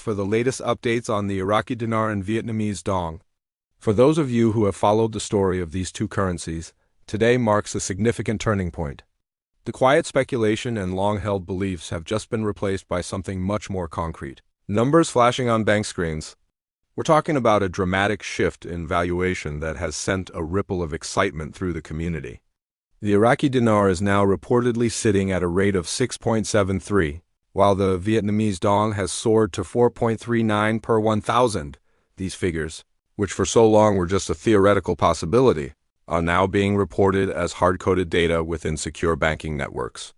for the latest updates on the Iraqi Dinar and Vietnamese Dong. For those of you who have followed the story of these two currencies, today marks a significant turning point. The quiet speculation and long-held beliefs have just been replaced by something much more concrete. Numbers flashing on bank screens. We're talking about a dramatic shift in valuation that has sent a ripple of excitement through the community. The Iraqi dinar is now reportedly sitting at a rate of 6.73, while the Vietnamese Dong has soared to 4.39 per 1,000. These figures, which for so long were just a theoretical possibility, are now being reported as hard-coded data within secure banking networks.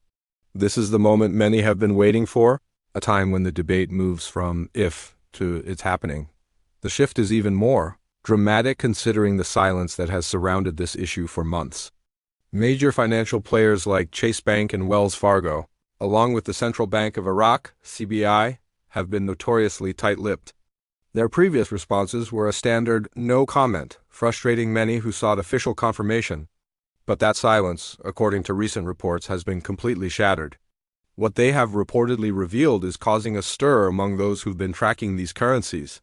This is the moment many have been waiting for, a time when the debate moves from if to it's happening. The shift is even more dramatic considering the silence that has surrounded this issue for months. Major financial players like Chase Bank and Wells Fargo, along with the Central Bank of Iraq, CBI, have been notoriously tight-lipped. Their previous responses were a standard no comment, frustrating many who sought official confirmation. But that silence, according to recent reports, has been completely shattered. What they have reportedly revealed is causing a stir among those who've been tracking these currencies.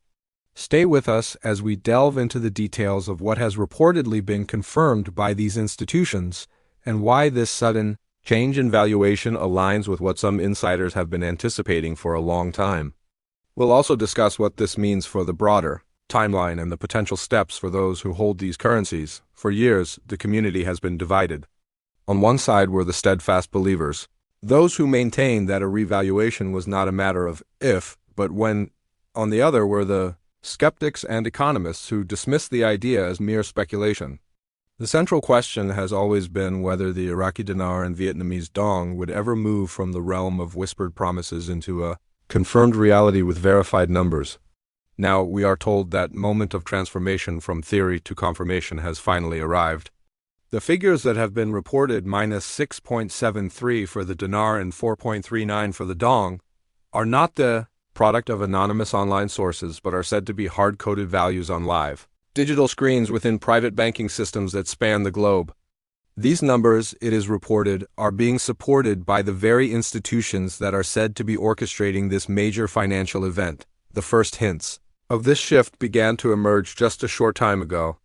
Stay with us as we delve into the details of what has reportedly been confirmed by these institutions and why this sudden change in valuation aligns with what some insiders have been anticipating for a long time. We'll also discuss what this means for the broader timeline and the potential steps for those who hold these currencies. For years, the community has been divided. On one side were the steadfast believers, those who maintained that a revaluation was not a matter of if, but when. On the other were the skeptics and economists who dismissed the idea as mere speculation. The central question has always been whether the Iraqi dinar and Vietnamese dong would ever move from the realm of whispered promises into a confirmed reality with verified numbers. Now we are told that moment of transformation from theory to confirmation has finally arrived. The figures that have been reported -6.73 for the dinar and 4.39 for the dong are not the product of anonymous online sources, but are said to be hard-coded values on live digital screens within private banking systems that span the globe. These numbers, it is reported, are being supported by the very institutions that are said to be orchestrating this major financial event. The first hints of this shift began to emerge just a short time ago.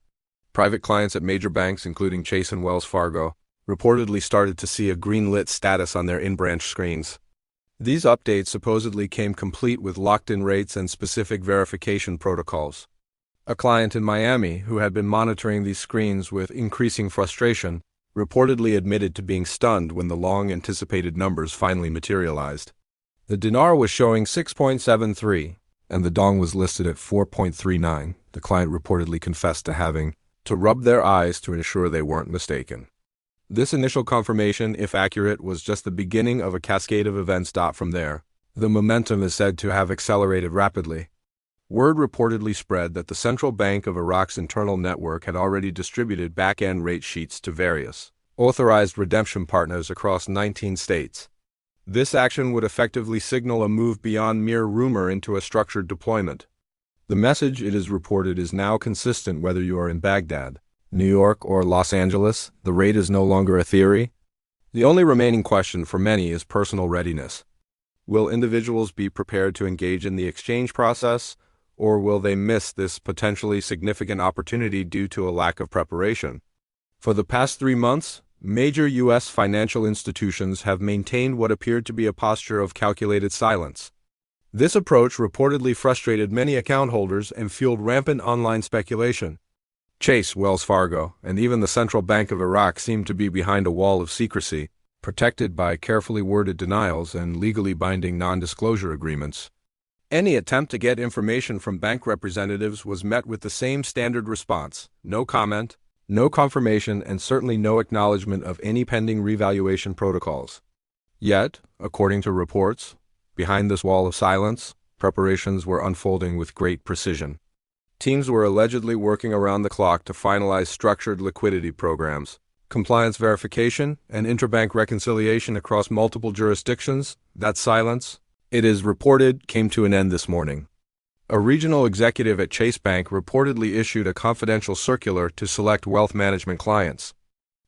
Private clients at major banks, including Chase and Wells Fargo, reportedly started to see a green-lit status on their in-branch screens. These updates supposedly came complete with locked-in rates and specific verification protocols. A client in Miami, who had been monitoring these screens with increasing frustration, reportedly admitted to being stunned when the long-anticipated numbers finally materialized. The dinar was showing 6.73, and the dong was listed at 4.39. The client reportedly confessed to having to rub their eyes to ensure they weren't mistaken. This initial confirmation, if accurate, was just the beginning of a cascade of events. From there, the momentum is said to have accelerated rapidly. Word reportedly spread that the Central Bank of Iraq's internal network had already distributed back-end rate sheets to various authorized redemption partners across 19 states. This action would effectively signal a move beyond mere rumor into a structured deployment. The message, it is reported, is now consistent whether you are in Baghdad, New York, or Los Angeles. The rate is no longer a theory. The only remaining question for many is personal readiness. Will individuals be prepared to engage in the exchange process, or will they miss this potentially significant opportunity due to a lack of preparation? For the past 3 months, major U.S. financial institutions have maintained what appeared to be a posture of calculated silence. This approach reportedly frustrated many account holders and fueled rampant online speculation. Chase, Wells Fargo, and even the Central Bank of Iraq seem to be behind a wall of secrecy, protected by carefully worded denials and legally binding non-disclosure agreements. Any attempt to get information from bank representatives was met with the same standard response: no comment, no confirmation, and certainly no acknowledgement of any pending revaluation protocols. Yet, according to reports, behind this wall of silence, preparations were unfolding with great precision. Teams were allegedly working around the clock to finalize structured liquidity programs, compliance verification, and interbank reconciliation across multiple jurisdictions. That silence, it is reported, came to an end this morning. A regional executive at Chase Bank reportedly issued a confidential circular to select wealth management clients.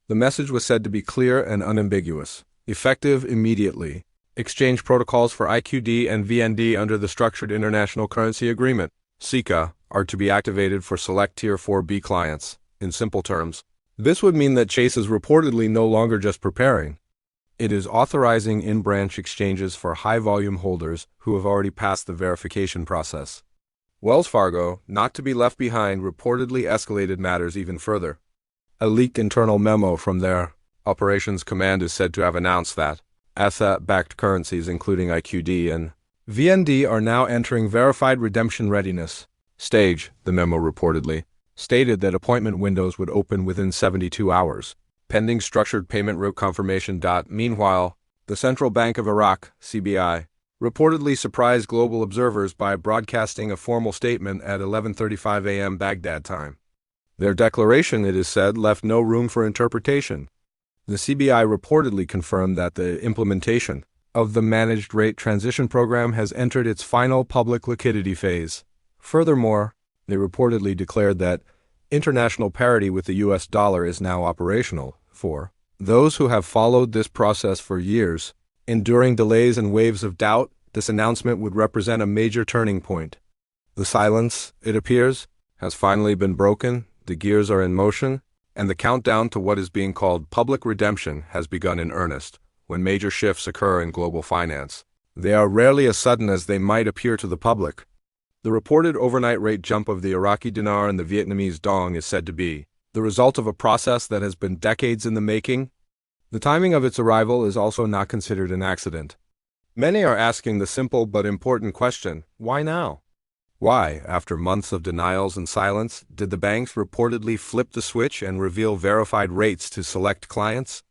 The message was said to be clear and unambiguous: effective immediately. Exchange protocols for IQD and VND under the Structured International Currency Agreement, SICA, are to be activated for select Tier 4B clients. In simple terms, this would mean that Chase is reportedly no longer just preparing. It is authorizing in-branch exchanges for high-volume holders who have already passed the verification process. Wells Fargo, not to be left behind, reportedly escalated matters even further. A leaked internal memo from their operations command is said to have announced that asset-backed currencies including IQD and VND are now entering verified redemption readiness stage. The memo reportedly stated that appointment windows would open within 72 hours, pending structured payment route confirmation. Meanwhile, the Central Bank of Iraq, CBI, reportedly surprised global observers by broadcasting a formal statement at 11:35 a.m. Baghdad time. Their declaration, it is said, left no room for interpretation. The CBI reportedly confirmed that the implementation of the Managed Rate Transition Program has entered its final public liquidity phase. Furthermore, they reportedly declared that international parity with the US dollar is now operational. For those who have followed this process for years, enduring delays and waves of doubt, this announcement would represent a major turning point. The silence, it appears, has finally been broken, the gears are in motion, and the countdown to what is being called public redemption has begun in earnest. When major shifts occur in global finance, they are rarely as sudden as they might appear to the public. The reported overnight rate jump of the Iraqi Dinar and the Vietnamese Dong is said to be the result of a process that has been decades in the making. The timing of its arrival is also not considered an accident. Many are asking the simple but important question, why now? Why, after months of denials and silence, did the banks reportedly flip the switch and reveal verified rates to select clients?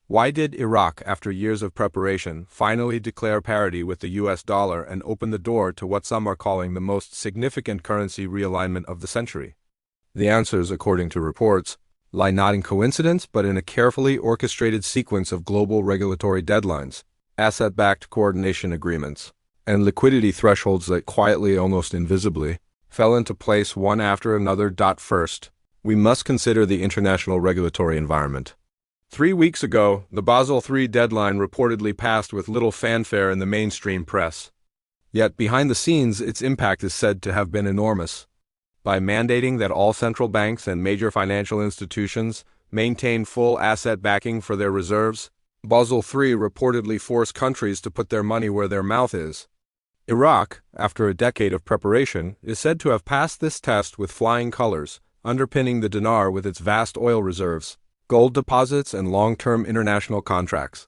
Why did Iraq, after years of preparation, finally declare parity with the US dollar and open the door to what some are calling the most significant currency realignment of the century? The answers, according to reports, lie not in coincidence but in a carefully orchestrated sequence of global regulatory deadlines, asset-backed coordination agreements, and liquidity thresholds that quietly, almost invisibly, fell into place one after another. First, we must consider the international regulatory environment. 3 weeks ago, the Basel III deadline reportedly passed with little fanfare in the mainstream press. Yet behind the scenes, its impact is said to have been enormous. By mandating that all central banks and major financial institutions maintain full asset backing for their reserves, Basel III reportedly forced countries to put their money where their mouth is. Iraq, after a decade of preparation, is said to have passed this test with flying colors, underpinning the dinar with its vast oil reserves, gold deposits, and long-term international contracts.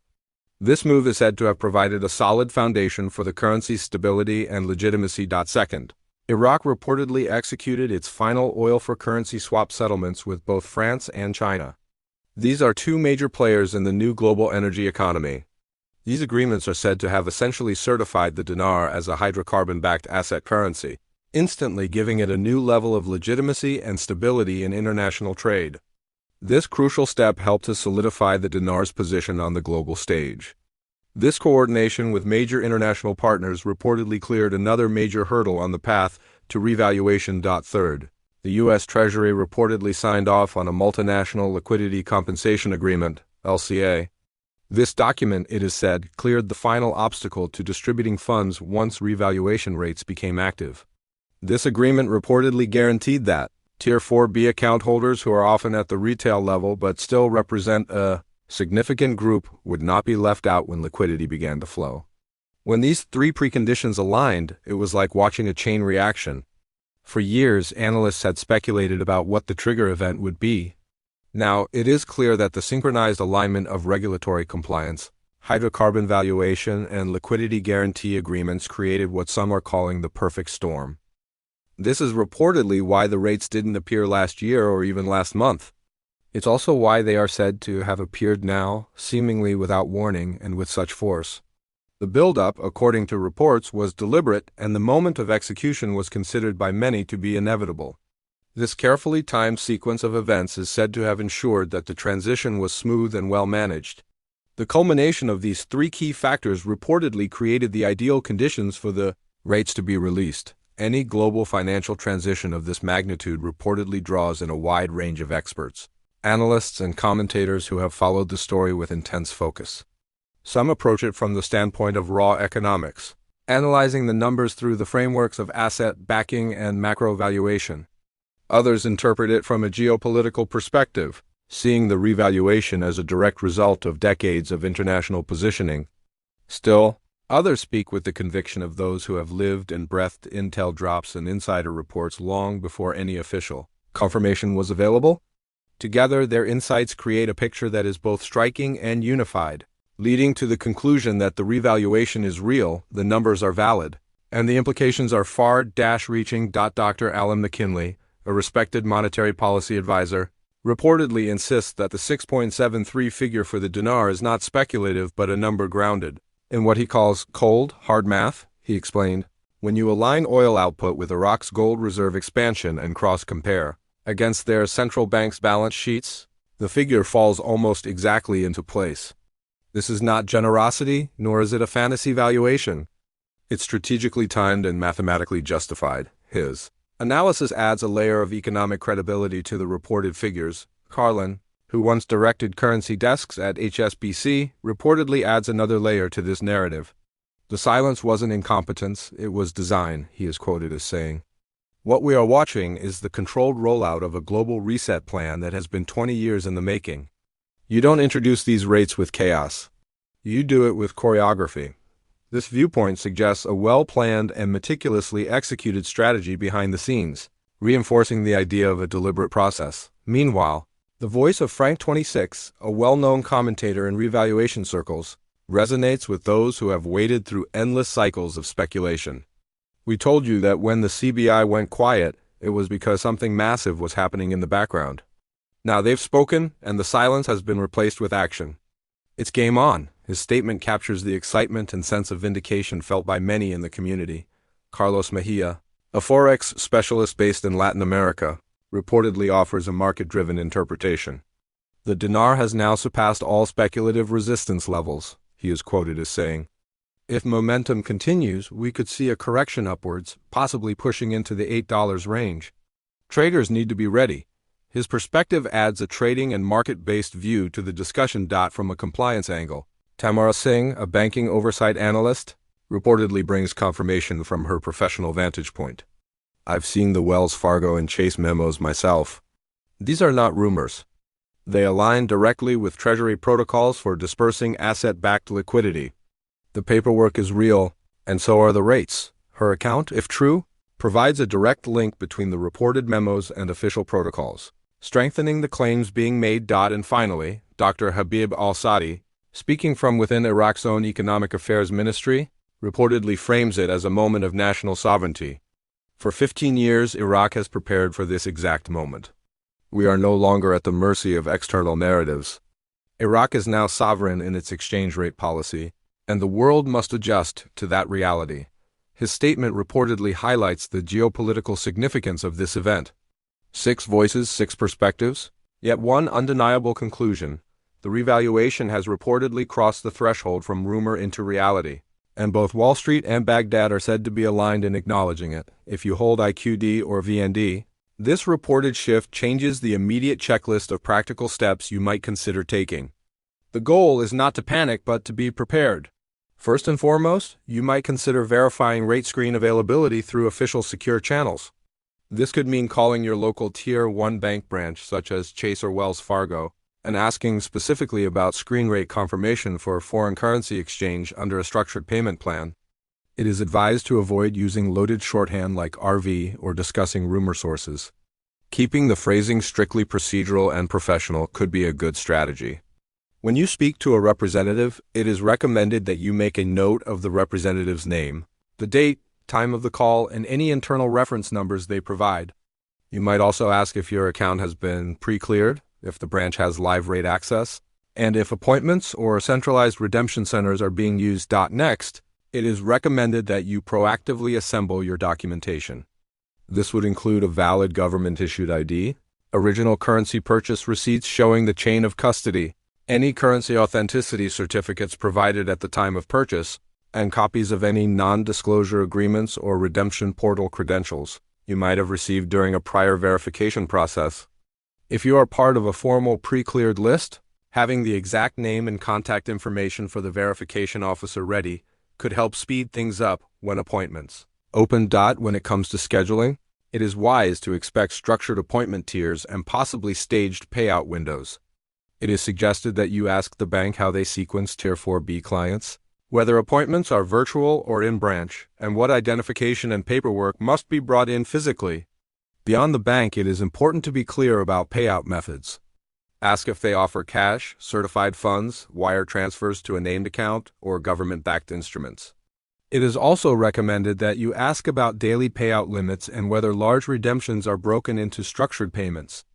This move is said to have provided a solid foundation for the currency's stability and legitimacy. Second, Iraq reportedly executed its final oil-for-currency swap settlements with both France and China. These are two major players in the new global energy economy. These agreements are said to have essentially certified the dinar as a hydrocarbon-backed asset currency, instantly giving it a new level of legitimacy and stability in international trade. This crucial step helped to solidify the dinar's position on the global stage. This coordination with major international partners reportedly cleared another major hurdle on the path to revaluation. Third, the U.S. Treasury reportedly signed off on a multinational liquidity compensation agreement, LCA. This document, it is said, cleared the final obstacle to distributing funds once revaluation rates became active. This agreement reportedly guaranteed that Tier 4B account holders who are often at the retail level but still represent a significant group would not be left out when liquidity began to flow. When these three preconditions aligned, it was like watching a chain reaction. For years, analysts had speculated about what the trigger event would be. Now, it is clear that the synchronized alignment of regulatory compliance, hydrocarbon valuation, and liquidity guarantee agreements created what some are calling the perfect storm. This is reportedly why the rates didn't appear last year or even last month. It's also why they are said to have appeared now, seemingly without warning and with such force. The build-up, according to reports, was deliberate, and the moment of execution was considered by many to be inevitable. This carefully timed sequence of events is said to have ensured that the transition was smooth and well managed. The culmination of these three key factors reportedly created the ideal conditions for the rates to be released. Any global financial transition of this magnitude reportedly draws in a wide range of experts, analysts, and commentators who have followed the story with intense focus. Some approach it from the standpoint of raw economics, analyzing the numbers through the frameworks of asset backing and macro valuation. Others interpret it from a geopolitical perspective, seeing the revaluation as a direct result of decades of international positioning. Still, others speak with the conviction of those who have lived and breathed intel drops and insider reports long before any official confirmation was available. Together, their insights create a picture that is both striking and unified, leading to the conclusion that the revaluation is real, the numbers are valid, and the implications are far-reaching. Dr. Alan McKinley, a respected monetary policy advisor, reportedly insists that the 6.73 figure for the dinar is not speculative but a number grounded in what he calls cold, hard math. He explained, when you align oil output with Iraq's gold reserve expansion and cross-compare against their central bank's balance sheets, the figure falls almost exactly into place. This is not generosity, nor is it a fantasy valuation. It's strategically timed and mathematically justified. His analysis adds a layer of economic credibility to the reported figures. Carlin, who once directed currency desks at HSBC, reportedly adds another layer to this narrative. The silence wasn't incompetence, it was design, he is quoted as saying. What we are watching is the controlled rollout of a global reset plan that has been 20 years in the making. You don't introduce these rates with chaos. You do it with choreography. This viewpoint suggests a well-planned and meticulously executed strategy behind the scenes, reinforcing the idea of a deliberate process. Meanwhile, the voice of Frank 26, a well-known commentator in revaluation circles, resonates with those who have waded through endless cycles of speculation. We told you that when the CBI went quiet, it was because something massive was happening in the background. Now they've spoken, and the silence has been replaced with action. It's game on. His statement captures the excitement and sense of vindication felt by many in the community. Carlos Mejia, a Forex specialist based in Latin America, reportedly offers a market-driven interpretation. The dinar has now surpassed all speculative resistance levels, he is quoted as saying. If momentum continues, we could see a correction upwards, possibly pushing into the $8 range. Traders need to be ready. His perspective adds a trading and market-based view to the discussion. From a compliance angle, Tamara Singh, a banking oversight analyst, reportedly brings confirmation from her professional vantage point. I've seen the Wells Fargo and Chase memos myself. These are not rumors. They align directly with Treasury protocols for dispersing asset-backed liquidity. The paperwork is real, and so are the rates. Her account, if true, provides a direct link between the reported memos and official protocols, strengthening the claims being made. And finally, Dr. Habib al-Sadi, speaking from within Iraq's own Economic Affairs Ministry, reportedly frames it as a moment of national sovereignty. For 15 years, Iraq has prepared for this exact moment. We are no longer at the mercy of external narratives. Iraq is now sovereign in its exchange rate policy, and the world must adjust to that reality. His statement reportedly highlights the geopolitical significance of this event. 6 voices, 6 perspectives, yet one undeniable conclusion. The revaluation has reportedly crossed the threshold from rumor into reality, and both Wall Street and Baghdad are said to be aligned in acknowledging it. If you hold IQD or VND, this reported shift changes the immediate checklist of practical steps you might consider taking. The goal is not to panic but to be prepared. First and foremost, you might consider verifying rate screen availability through official secure channels. This could mean calling your local Tier 1 bank branch such as Chase or Wells Fargo and asking specifically about screen rate confirmation for foreign currency exchange under a structured payment plan. It is advised to avoid using loaded shorthand like RV or discussing rumor sources. Keeping the phrasing strictly procedural and professional could be a good strategy. When you speak to a representative, it is recommended that you make a note of the representative's name, the date, time of the call, and any internal reference numbers they provide. You might also ask if your account has been pre-cleared, if the branch has live rate access, and if appointments or centralized redemption centers are being used. Next, it is recommended that you proactively assemble your documentation. This would include a valid government-issued ID, original currency purchase receipts showing the chain of custody, any currency authenticity certificates provided at the time of purchase, and copies of any non-disclosure agreements or redemption portal credentials you might have received during a prior verification process. If you are part of a formal pre-cleared list, Having the exact name and contact information for the verification officer ready could help speed things up when appointments open. When it comes to scheduling, it is wise to expect structured appointment tiers and possibly staged payout windows. It is suggested that you ask the bank how they sequence Tier 4B clients, whether appointments are virtual or in-branch, and what identification and paperwork must be brought in physically. Beyond the bank, it is important to be clear about payout methods. Ask if they offer cash, certified funds, wire transfers to a named account, or government-backed instruments. It is also recommended that you ask about daily payout limits and whether large redemptions are broken into structured payments.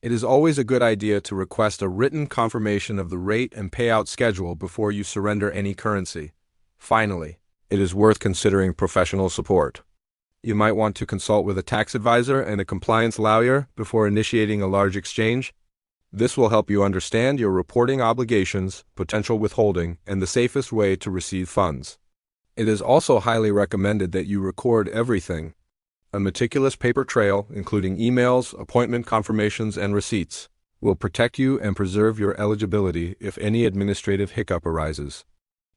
It is always a good idea to request a written confirmation of the rate and payout schedule before you surrender any currency. Finally, it is worth considering professional support. You might want to consult with a tax advisor and a compliance lawyer before initiating a large exchange. This will help you understand your reporting obligations, potential withholding, and the safest way to receive funds. It is also highly recommended that you record everything. A meticulous paper trail, including emails, appointment confirmations, and receipts, will protect you and preserve your eligibility if any administrative hiccup arises.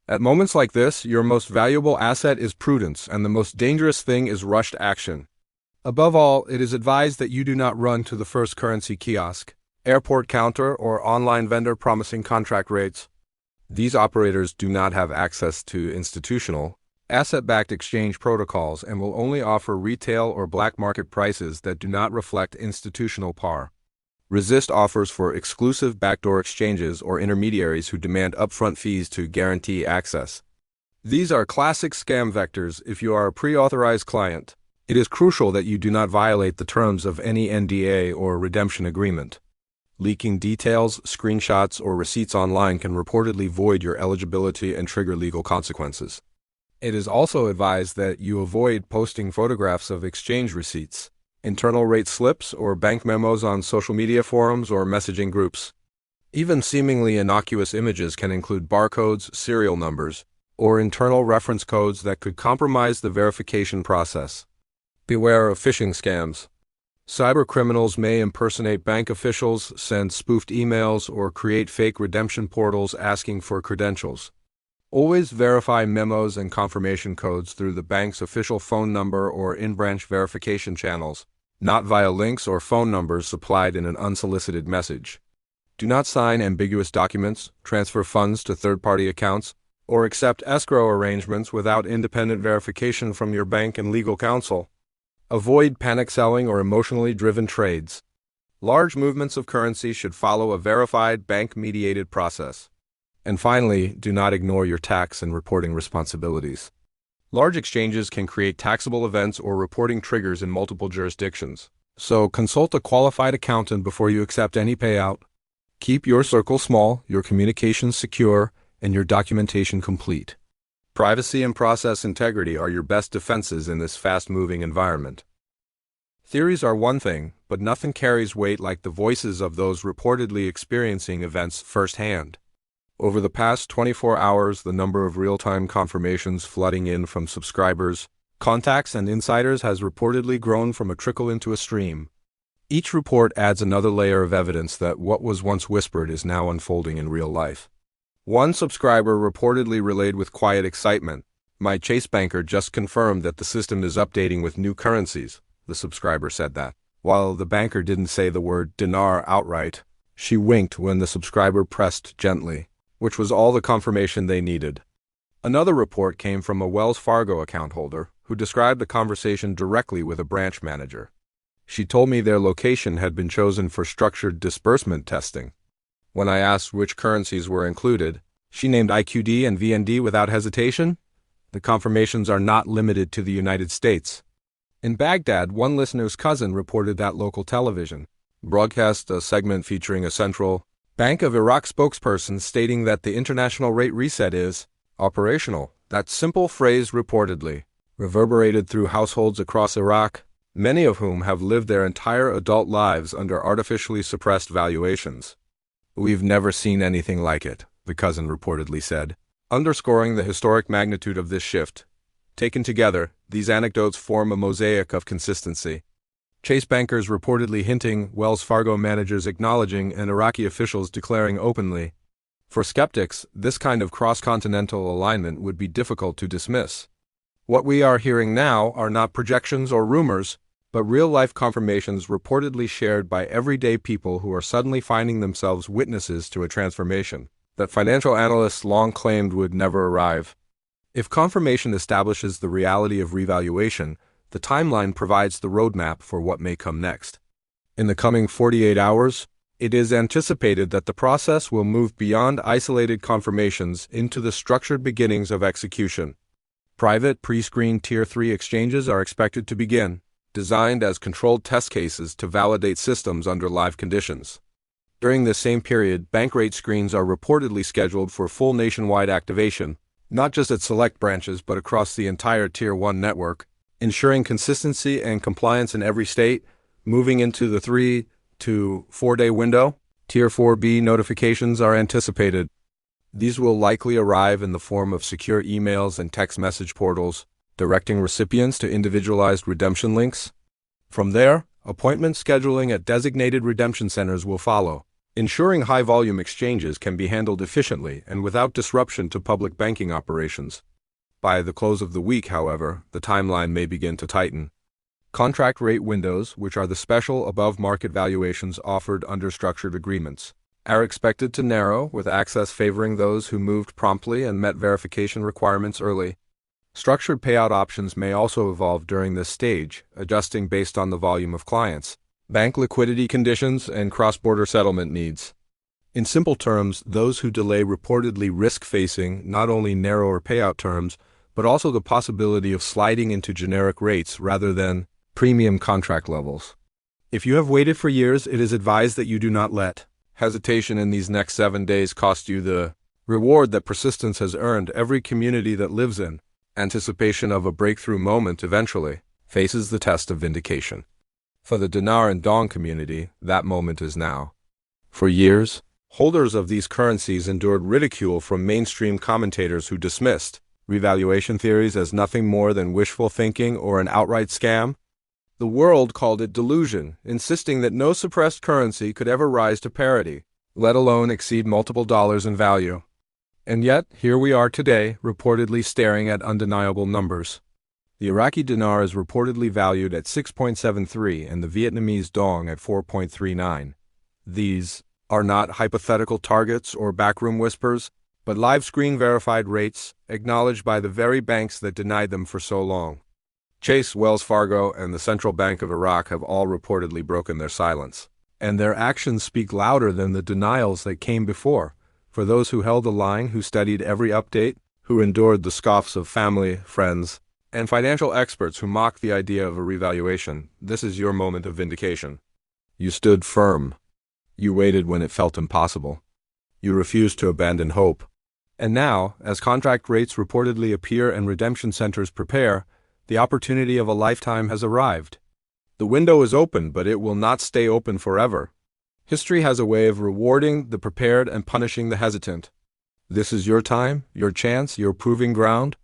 At moments like this, your most valuable asset is prudence, and the most dangerous thing is rushed action. Above all, it is advised that you do not run to the first currency kiosk, airport counter, or online vendor promising contract rates. These operators do not have access to institutional, asset-backed exchange protocols and will only offer retail or black market prices that do not reflect institutional par. Resist offers for exclusive backdoor exchanges or intermediaries who demand upfront fees to guarantee access. These are classic scam vectors. If you are a pre-authorized client, it is crucial that you do not violate the terms of any NDA or redemption agreement. Leaking details, screenshots, or receipts online can reportedly void your eligibility and trigger legal consequences. It is also advised that you avoid posting photographs of exchange receipts, internal rate slips, or bank memos on social media forums or messaging groups. Even seemingly innocuous images can include barcodes, serial numbers, or internal reference codes that could compromise the verification process. Beware of phishing scams. Cybercriminals may impersonate bank officials, send spoofed emails, or create fake redemption portals asking for credentials. Always verify memos and confirmation codes through the bank's official phone number or in-branch verification channels, not via links or phone numbers supplied in an unsolicited message. Do not sign ambiguous documents, transfer funds to third-party accounts, or accept escrow arrangements without independent verification from your bank and legal counsel. Avoid panic selling or emotionally driven trades. Large movements of currency should follow a verified bank-mediated process. And finally, do not ignore your tax and reporting responsibilities. Large exchanges can create taxable events or reporting triggers in multiple jurisdictions, so consult a qualified accountant before you accept any payout. Keep your circle small, your communications secure, and your documentation complete. Privacy and process integrity are your best defenses in this fast-moving environment. Theories are one thing, but nothing carries weight like the voices of those reportedly experiencing events firsthand. Over the past 24 hours, the number of real-time confirmations flooding in from subscribers, contacts, and insiders has reportedly grown from a trickle into a stream. Each report adds another layer of evidence that what was once whispered is now unfolding in real life. One subscriber reportedly relayed with quiet excitement, "My Chase banker just confirmed that the system is updating with new currencies." The subscriber said that. While the banker didn't say the word dinar outright, she winked when the subscriber pressed gently, which was all the confirmation they needed. Another report came from a Wells Fargo account holder who described the conversation directly with a branch manager. She told me their location had been chosen for structured disbursement testing. When I asked which currencies were included, she named IQD and VND without hesitation. The confirmations are not limited to the United States. In Baghdad, one listener's cousin reported that local television broadcast a segment featuring a central Bank of Iraq spokesperson stating that the international rate reset is operational. That simple phrase reportedly reverberated through households across Iraq, many of whom have lived their entire adult lives under artificially suppressed valuations. "We've never seen anything like it," the cousin reportedly said, underscoring the historic magnitude of this shift. Taken together, these anecdotes form a mosaic of consistency. Chase bankers reportedly hinting, Wells Fargo managers acknowledging, and Iraqi officials declaring openly. For skeptics, this kind of cross-continental alignment would be difficult to dismiss. What we are hearing now are not projections or rumors, but real-life confirmations reportedly shared by everyday people who are suddenly finding themselves witnesses to a transformation that financial analysts long claimed would never arrive. If confirmation establishes the reality of revaluation, the timeline provides the roadmap for what may come next. In the coming 48 hours, it is anticipated that the process will move beyond isolated confirmations into the structured beginnings of execution. Private, pre-screened Tier 3 exchanges are expected to begin, designed as controlled test cases to validate systems under live conditions. During this same period, bank rate screens are reportedly scheduled for full nationwide activation, not just at select branches but across the entire Tier 1 network, ensuring consistency and compliance in every state. Moving into the 3 to 4-day window, Tier 4B notifications are anticipated. These will likely arrive in the form of secure emails and text message portals, directing recipients to individualized redemption links. From there, appointment scheduling at designated redemption centers will follow, ensuring high-volume exchanges can be handled efficiently and without disruption to public banking operations. By the close of the week, however, the timeline may begin to tighten. Contract rate windows, which are the special above-market valuations offered under structured agreements, are expected to narrow, with access favoring those who moved promptly and met verification requirements early. Structured payout options may also evolve during this stage, adjusting based on the volume of clients, bank liquidity conditions, and cross-border settlement needs. In simple terms, those who delay reportedly risk facing not only narrower payout terms, but also the possibility of sliding into generic rates rather than premium contract levels. If you have waited for years, it is advised that you do not let hesitation in these next 7 days cost you the reward that persistence has earned. Every community that lives in anticipation of a breakthrough moment eventually faces the test of vindication. For the Dinar and Dong community, that moment is now. For years, holders of these currencies endured ridicule from mainstream commentators who dismissed revaluation theories as nothing more than wishful thinking or an outright scam. The world called it delusion, insisting that no suppressed currency could ever rise to parity, let alone exceed multiple dollars in value. And yet, here we are today, reportedly staring at undeniable numbers. The Iraqi Dinar is reportedly valued at 6.73 and the Vietnamese Dong at 4.39. These are not hypothetical targets or backroom whispers, but live screen-verified rates, acknowledged by the very banks that denied them for so long. Chase, Wells Fargo, and the Central Bank of Iraq have all reportedly broken their silence, and their actions speak louder than the denials that came before. For those who held the line, who studied every update, who endured the scoffs of family, friends, and financial experts who mocked the idea of a revaluation, this is your moment of vindication. You stood firm. You waited when it felt impossible. You refused to abandon hope. And now, as contract rates reportedly appear and redemption centers prepare, the opportunity of a lifetime has arrived. The window is open, but it will not stay open forever. History has a way of rewarding the prepared and punishing the hesitant. This is your time, your chance, your proving ground.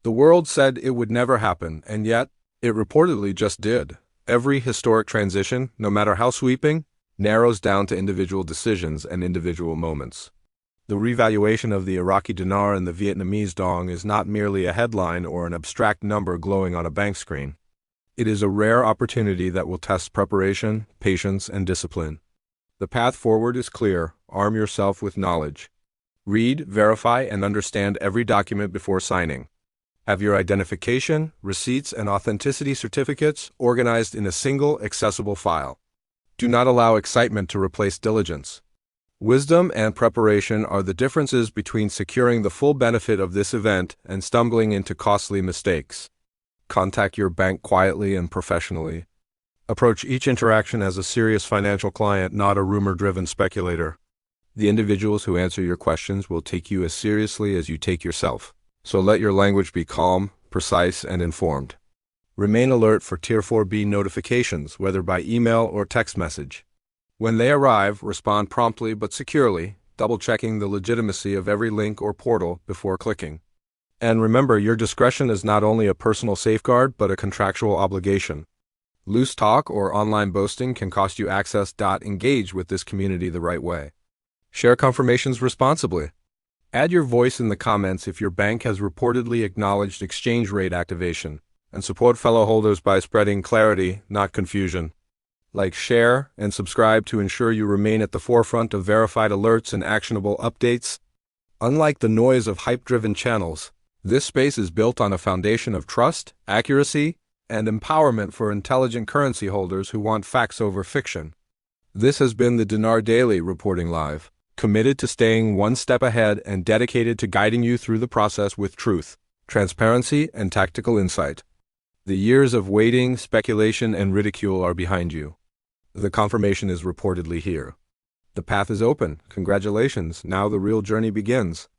The world said it would never happen, and yet, it reportedly just did. Every historic transition, no matter how sweeping, narrows down to individual decisions and individual moments. The revaluation of the Iraqi dinar and the Vietnamese dong is not merely a headline or an abstract number glowing on a bank screen. It is a rare opportunity that will test preparation, patience, and discipline. The path forward is clear. Arm yourself with knowledge. Read, verify, and understand every document before signing. Have your identification, receipts, and authenticity certificates organized in a single, accessible file. Do not allow excitement to replace diligence. Wisdom and preparation are the differences between securing the full benefit of this event and stumbling into costly mistakes. Contact your bank quietly and professionally. Approach each interaction as a serious financial client, not a rumor-driven speculator. The individuals who answer your questions will take you as seriously as you take yourself. So let your language be calm, precise, and informed. Remain alert for Tier 4B notifications, whether by email or text message. When they arrive, respond promptly but securely, double-checking the legitimacy of every link or portal before clicking. And remember, your discretion is not only a personal safeguard but a contractual obligation. Loose talk or online boasting can cost you access. Engage with this community the right way. Share confirmations responsibly. Add your voice in the comments if your bank has reportedly acknowledged exchange rate activation, and support fellow holders by spreading clarity, not confusion. Like, share, and subscribe to ensure you remain at the forefront of verified alerts and actionable updates. Unlike the noise of hype-driven channels, this space is built on a foundation of trust, accuracy, and empowerment for intelligent currency holders who want facts over fiction. This has been the Dinar Daily reporting live, committed to staying one step ahead and dedicated to guiding you through the process with truth, transparency, and tactical insight. The years of waiting, speculation, and ridicule are behind you. The confirmation is reportedly here. The path is open. Congratulations. Now the real journey begins.